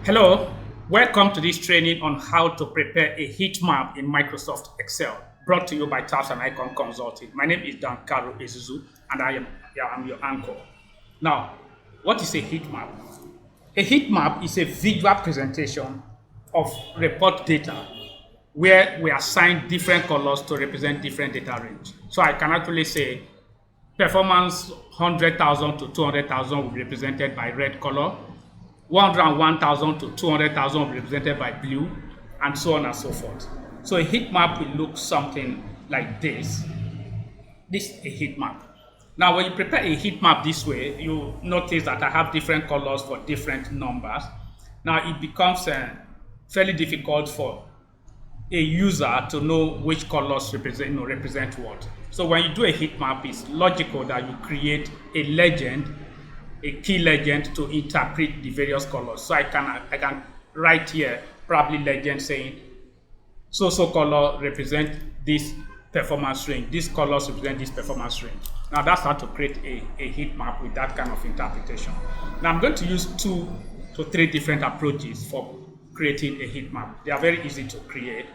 Hello, welcome to this training on how to prepare a heat map in Microsoft Excel, brought to you by Tabs and Icon Consulting. My name is Karo Ezuzu, and I'm your anchor. Now, what is a heat map? A heat map is a visual presentation of report data where we assign different colors to represent different data range. So I can actually say performance 100,000 to 200,000 will be represented by red color, 101,000 to 200,000 will be represented by blue, and so on and so forth. So a heat map will look something like this. This is a heat map. Now, when you prepare a heat map this way, you notice that I have different colors for different numbers. Now, it becomes fairly difficult for a user to know which colors represent what. So when you do a heat map, it's logical that you create a legend, a key legend to interpret the various colors. So I can write here probably legend saying so color represent this performance range. These colors represent this performance range. Now that's how to create a heat map with that kind of interpretation. Now I'm going to use 2 to 3 different approaches for creating a heat map. They are very easy to create.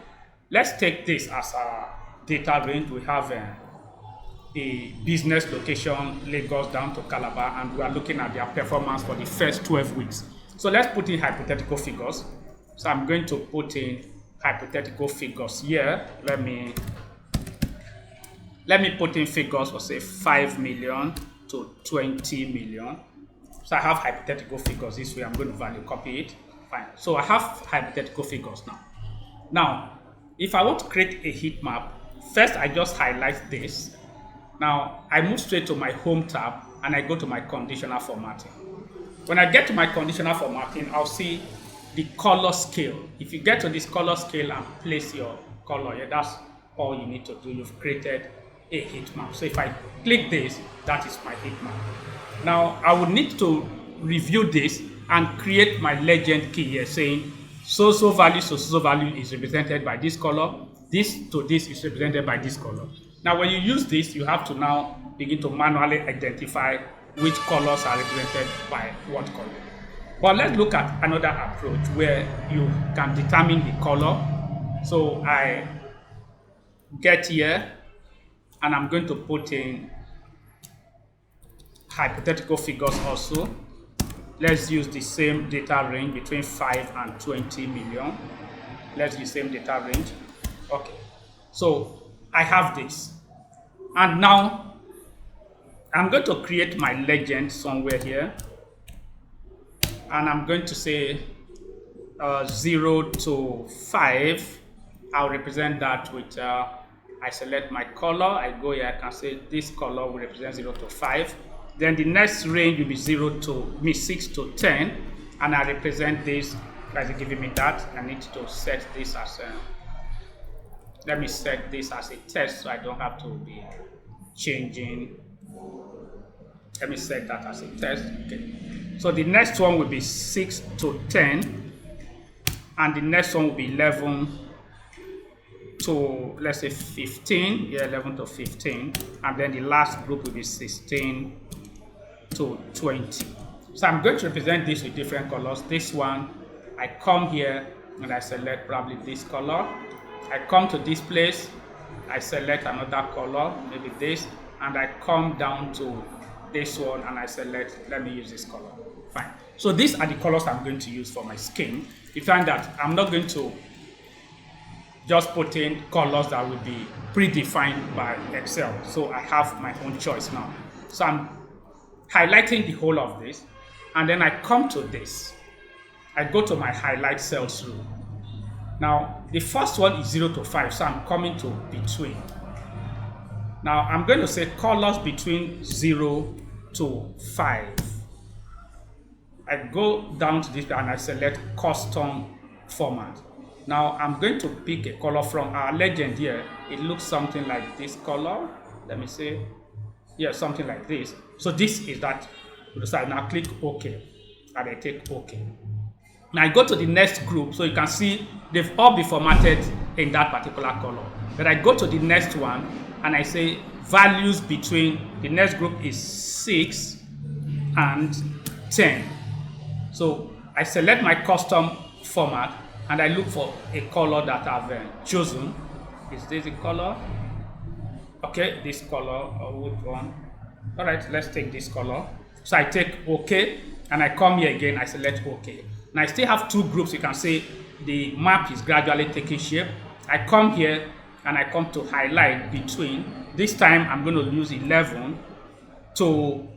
Let's take this as a data range. We have a business location, Lagos down to Calabar, and we are looking at their performance for the first 12 weeks. So let's put in hypothetical figures. So I'm going to put in hypothetical figures here. Let me put in figures for say 5 million to 20 million. So I have hypothetical figures this way. I'm going to value copy it. Fine. So I have hypothetical figures now. Now, if I want to create a heat map, first I just highlight this. Now, I move straight to my Home tab and I go to my conditional formatting. When I get to my conditional formatting, I'll see the color scale. If you get to this color scale and place your color here, that's all you need to do. You've created a heat map. So if I click this, that is my heat map. Now, I would need to review this and create my legend key here saying so value is represented by this color. This to this is represented by this color. Now, when you use this, you have to now begin to manually identify which colors are represented by what color. But let's look at another approach where you can determine the color. So I get here and I'm going to put in hypothetical figures also. Let's use the same data range between 5 and 20 million. Let's use the same data range. Okay, so I have this. And now I'm going to create my legend somewhere here. And I'm going to say 0 to 5. I'll represent that with, I select my color. I go here, I can say this color will represent 0 to 5. Then the next range will be 6 to 10. And I represent this, as giving me that. I need to set this as let me set this as a test so I don't have to be changing. Let me set that as a test. Okay. So the next one will be 6 to 10. And the next one will be 11 to, let's say, 15. Yeah, 11 to 15. And then the last group will be 16 to 20. So I'm going to represent this with different colors. This one, I come here and I select probably this color. I come to this place, I select another color, maybe this, and I come down to this one and I select, let me use this color. Fine. So these are the colors I'm going to use for my scheme. You find that I'm not going to just put in colors that will be predefined by Excel. So I have my own choice now. So I'm highlighting the whole of this, and then I come to this. I go to my highlight cells rule. Now, the first one is 0 to 5, so I'm coming to between. Now, I'm going to say colors between 0 to 5. I go down to this and I select custom format. Now, I'm going to pick a color from our legend here. It looks something like this color. Let me say, yeah, something like this. So this is that. So I now click OK, and I take OK. Now I go to the next group, so you can see they've all been formatted in that particular color. Then I go to the next one, and I say values between, the next group is 6 and 10. So I select my custom format and I look for a color that I've chosen. Is this the color? Okay, this color, or which one? All right, let's take this color. So I take OK, and I come here again, I select OK. Now I still have two groups. You can see the map is gradually taking shape. I come here and I come to highlight between. This time I'm going to use 11 to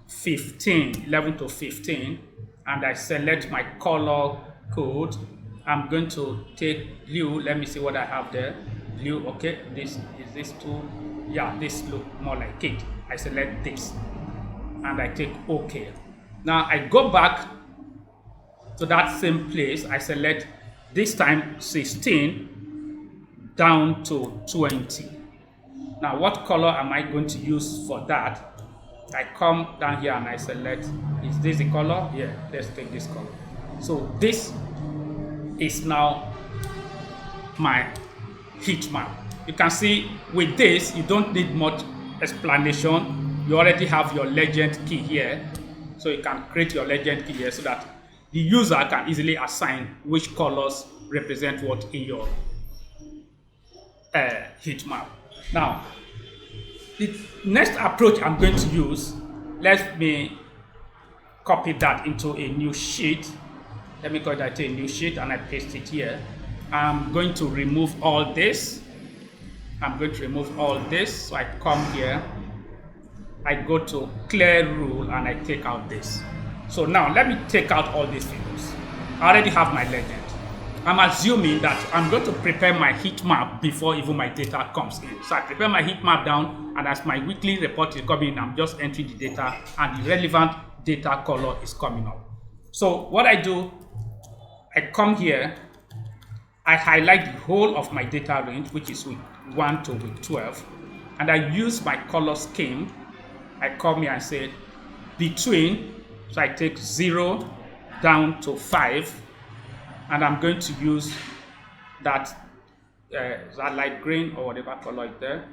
15, and I select my color code. I'm going to take blue. Let me see what I have there. Blue, okay. Is this too? Yeah, this look more like it. I select this and I take OK. Now I go back to that same place. I select this time 16 down to 20. Now what color am I going to use for that? I come down here and I select, is this the color? Yeah, let's take this color. So this is now my heat map. You can see with this, you don't need much explanation. You already have your legend key here. So you can create your legend key here so that the user can easily assign which colors represent what in your heat map. Now, the next approach I'm going to use, let me copy that into a new sheet. Let me copy that to a new sheet and I paste it here. I'm going to remove all this. So I come here, I go to clear rule and I take out this. So now let me take out all these figures. I already have my legend. I'm assuming that I'm going to prepare my heat map before even my data comes in. So I prepare my heat map down, and as my weekly report is coming in, I'm just entering the data and the relevant data color is coming up. So what I do, I come here, I highlight the whole of my data range, which is week 1 to week 12, and I use my color scheme. I come here and say between, so I take 0 down to 5, and I'm going to use that light green or whatever color is there.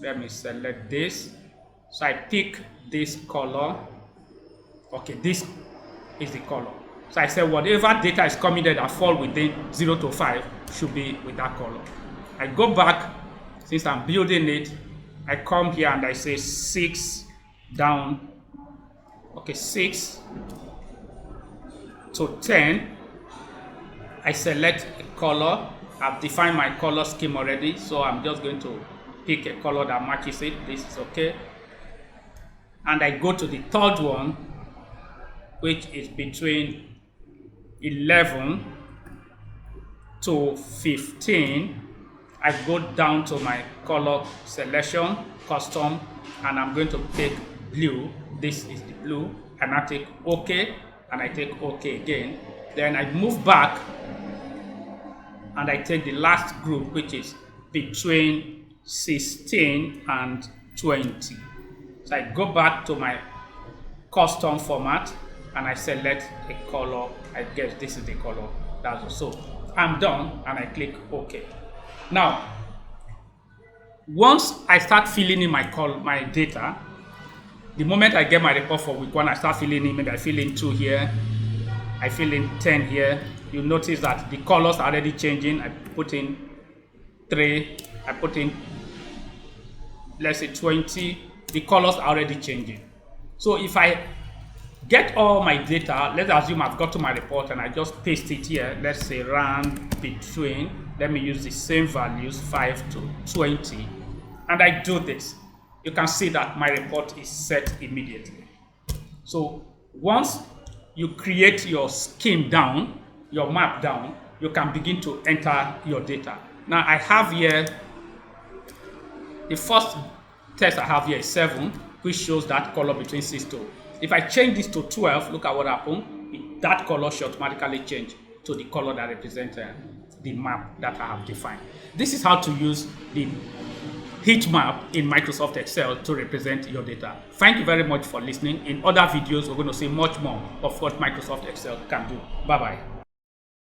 Let me select this. So I pick this color. Okay, this is the color. So I say whatever data is coming there that fall within 0 to 5 should be with that color. I go back, since I'm building it, I come here and I say 6 down, okay, 6 to 10. I select a color. I've defined my color scheme already, so I'm just going to pick a color that matches it. This is okay. And I go to the third one, which is between 11 to 15. I go down to my color selection, custom, and I'm going to take blue. This is the blue, and I take OK, and I take OK again. Then I move back and I take the last group, which is between 16 and 20. So I go back to my custom format and I select a color. I guess this is the color. That's so I'm done and I click OK. Now, once I start filling in my data, the moment I get my report for week 1, I start filling in. Maybe I fill in 2 here, I fill in 10 here. You notice that the colors are already changing. I put in 3, I put in, let's say 20. The colors are already changing. So if I get all my data, let's assume I've got to my report and I just paste it here. Let's say round between, let me use the same values, 5 to 20, and I do this. You can see that my report is set immediately. So once you create your scheme down, your map down, you can begin to enter your data. Now I have here, the first test I have here is 7, which shows that color between 6 to. If I change this to 12, look at what happened. That color should automatically change to the color that represents the map that I have defined. This is how to use the heat map in Microsoft Excel to represent your data. Thank you very much for listening. In other videos, we're going to see much more of what Microsoft Excel can do. Bye-bye.